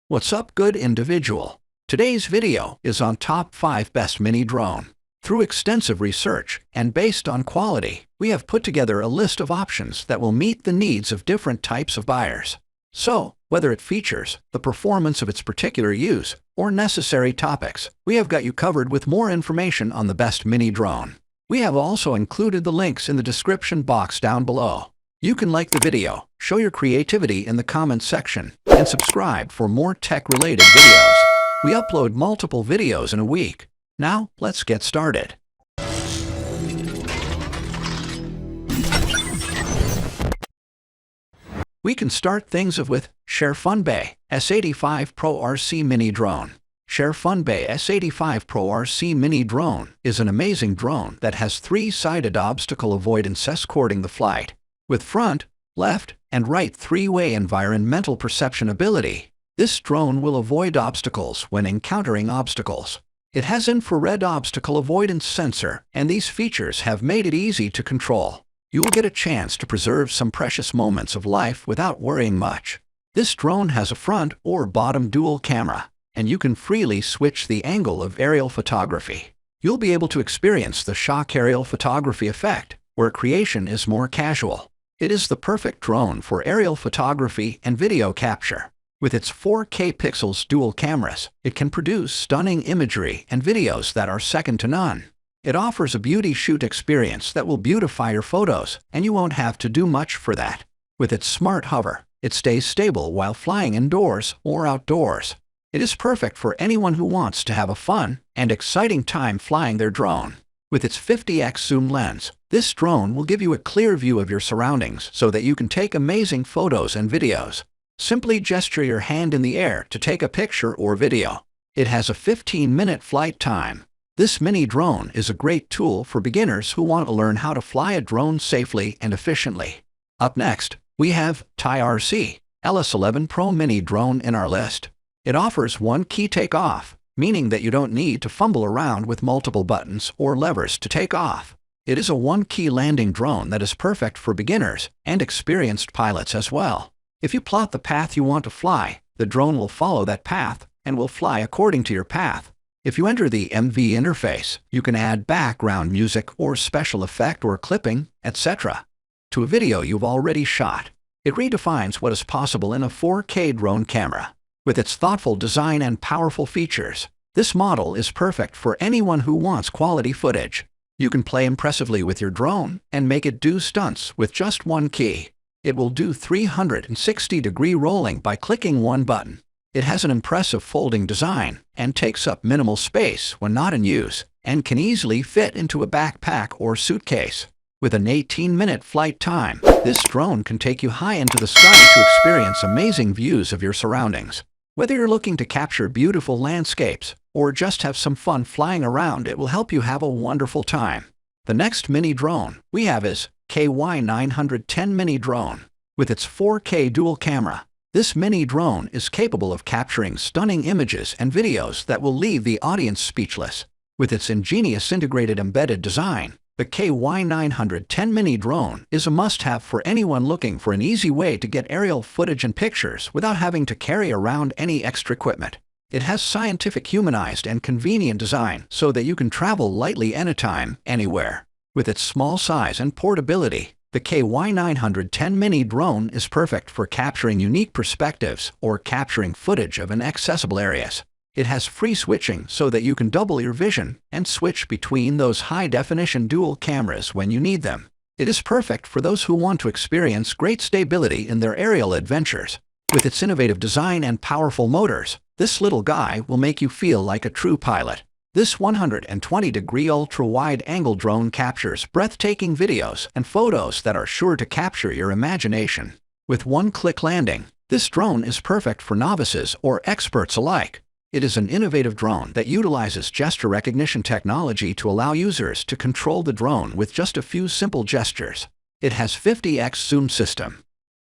What's up, good individual? Today's video is on top 5 best mini drone. Through extensive research and based on quality, we have put together a list of options that will meet the needs of different types of buyers. So, whether it features, the performance of its particular use, or necessary topics, we have got you covered with more information on the best mini drone. We have also included the links in the description box down below. You can like the video, show your creativity in the comments section, and subscribe for more tech-related videos. We upload multiple videos in a week. Now, let's get started. We can start things off with SHAREFUNBAY S85 Pro RC Mini Drone. SHAREFUNBAY S85 Pro RC Mini Drone is an amazing drone that has 3-sided obstacle avoidance escorting the flight. With front, left, and right 3-way environmental perception ability, this drone will avoid obstacles when encountering obstacles. It has infrared obstacle avoidance sensor, and these features have made it easy to control. You will get a chance to preserve some precious moments of life without worrying much. This drone has a front or bottom dual camera, and you can freely switch the angle of aerial photography. You'll be able to experience the shock aerial photography effect, where creation is more casual. It is the perfect drone for aerial photography and video capture. With its 4K pixels dual cameras, it can produce stunning imagery and videos that are second to none. It offers a beauty shoot experience that will beautify your photos, and you won't have to do much for that. With its smart hover, it stays stable while flying indoors or outdoors. It is perfect for anyone who wants to have a fun and exciting time flying their drone. With its 50x zoom lens, this drone will give you a clear view of your surroundings so that you can take amazing photos and videos. Simply gesture your hand in the air to take a picture or video. It has a 15-minute flight time. This mini drone is a great tool for beginners who want to learn how to fly a drone safely and efficiently. Up next, we have TYRC LS11 Pro Mini Drone in our list. It offers one-key takeoff, meaning that you don't need to fumble around with multiple buttons or levers to take off. It is a one-key landing drone that is perfect for beginners and experienced pilots as well. If you plot the path you want to fly, the drone will follow that path and will fly according to your path. If you enter the MV interface, you can add background music or special effect or clipping, etc. to a video you've already shot. It redefines what is possible in a 4K drone camera. With its thoughtful design and powerful features, this model is perfect for anyone who wants quality footage. You can play impressively with your drone and make it do stunts with just one key. It will do 360-degree rolling by clicking one button. It has an impressive folding design and takes up minimal space when not in use, and can easily fit into a backpack or suitcase. With an 18-minute flight time, this drone can take you high into the sky to experience amazing views of your surroundings. Whether you're looking to capture beautiful landscapes or just have some fun flying around, it will help you have a wonderful time. The next mini drone we have is KY910 Mini Drone. With its 4K dual camera, this mini drone is capable of capturing stunning images and videos that will leave the audience speechless. With its ingenious integrated embedded design, the KY910 Mini Drone is a must-have for anyone looking for an easy way to get aerial footage and pictures without having to carry around any extra equipment. It has scientific, humanized, and convenient design so that you can travel lightly anytime, anywhere. With its small size and portability, the KY910 Mini Drone is perfect for capturing unique perspectives or capturing footage of inaccessible areas. It has free switching so that you can double your vision and switch between those high-definition dual cameras when you need them. It is perfect for those who want to experience great stability in their aerial adventures. With its innovative design and powerful motors, this little guy will make you feel like a true pilot. This 120-degree ultra-wide-angle drone captures breathtaking videos and photos that are sure to capture your imagination. With one-click landing, this drone is perfect for novices or experts alike. It is an innovative drone that utilizes gesture recognition technology to allow users to control the drone with just a few simple gestures. It has 50x zoom system.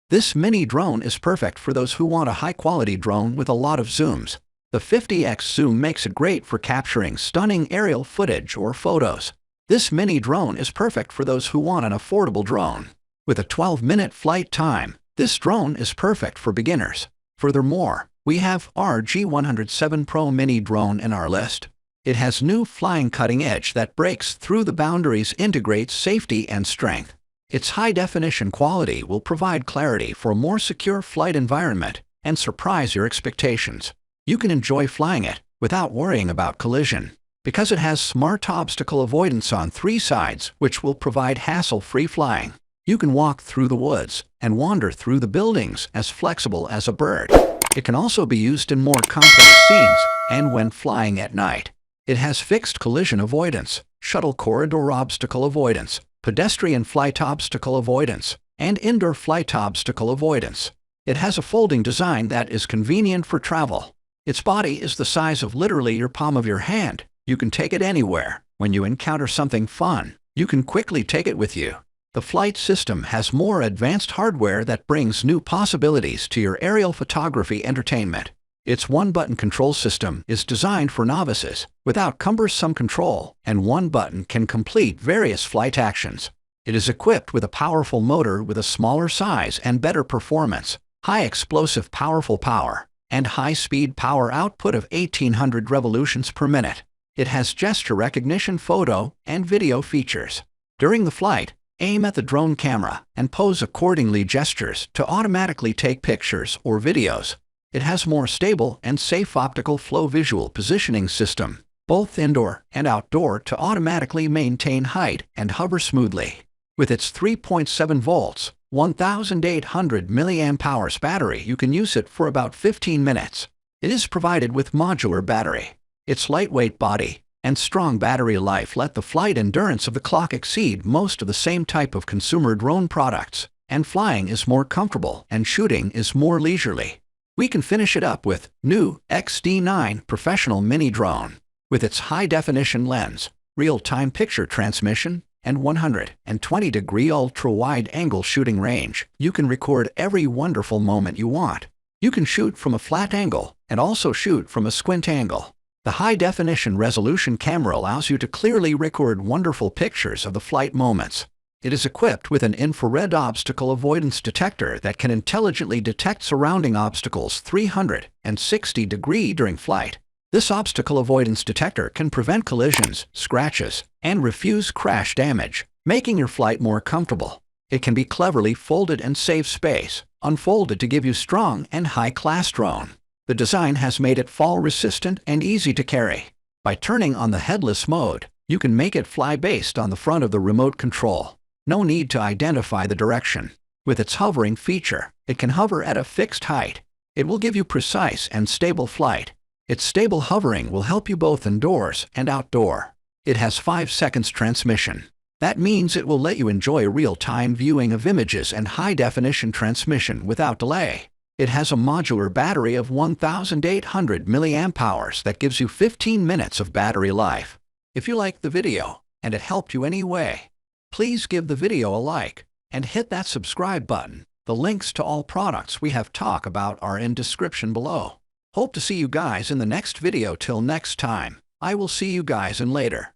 This mini drone is perfect for those who want a high-quality drone with a lot of zooms. The 50x zoom makes it great for capturing stunning aerial footage or photos. This mini drone is perfect for those who want an affordable drone. With a 12-minute flight time, this drone is perfect for beginners. Furthermore, We have our G107 Pro Mini Drone in our list. It has new flying cutting edge that breaks through the boundaries, integrates safety and strength. Its high-definition quality will provide clarity for a more secure flight environment and surprise your expectations. You can enjoy flying it without worrying about collision, because it has smart obstacle avoidance on 3 sides, which will provide hassle-free flying. You can walk through the woods and wander through the buildings as flexible as a bird. It can also be used in more complex scenes and when flying at night. It has fixed collision avoidance, shuttle corridor obstacle avoidance, pedestrian flight obstacle avoidance, and indoor flight obstacle avoidance. It has a folding design that is convenient for travel. Its body is the size of literally your palm of your hand. You can take it anywhere. When you encounter something fun, you can quickly take it with you. The flight system has more advanced hardware that brings new possibilities to your aerial photography entertainment. Its one-button control system is designed for novices, without cumbersome control, and one button can complete various flight actions. It is equipped with a powerful motor with a smaller size and better performance, high explosive powerful power, and high-speed power output of 1800 revolutions per minute. It has gesture recognition, photo, and video features. During the flight, aim at the drone camera and pose accordingly, gestures to automatically take pictures or videos. It has more stable and safe optical flow visual positioning system, both indoor and outdoor, to automatically maintain height and hover smoothly. With its 3.7 volts, 1800 mAh battery, you can use it for about 15 minutes. It is provided with modular battery. Its lightweight body and strong battery life let the flight endurance of the clock exceed most of the same type of consumer drone products, and flying is more comfortable and shooting is more leisurely. We can finish it up with new XD9 Professional Mini Drone. With its high-definition lens, real-time picture transmission, and 120-degree ultra-wide-angle shooting range, you can record every wonderful moment you want. You can shoot from a flat angle and also shoot from a squint angle. The high-definition resolution camera allows you to clearly record wonderful pictures of the flight moments. It is equipped with an infrared obstacle avoidance detector that can intelligently detect surrounding obstacles 360 degrees during flight. This obstacle avoidance detector can prevent collisions, scratches, and refuse crash damage, making your flight more comfortable. It can be cleverly folded and save space, unfolded to give you strong and high-class drone. The design has made it fall-resistant and easy to carry. By turning on the headless mode, you can make it fly based on the front of the remote control. No need to identify the direction. With its hovering feature, it can hover at a fixed height. It will give you precise and stable flight. Its stable hovering will help you both indoors and outdoor. It has 5 seconds transmission. That means it will let you enjoy real-time viewing of images and high-definition transmission without delay. It has a modular battery of 1800 mAh that gives you 15 minutes of battery life. If you liked the video and it helped you anyway, please give the video a like and hit that subscribe button. The links to all products we have talked about are in description below. Hope to see you guys in the next video. Till next time, I will see you guys in later.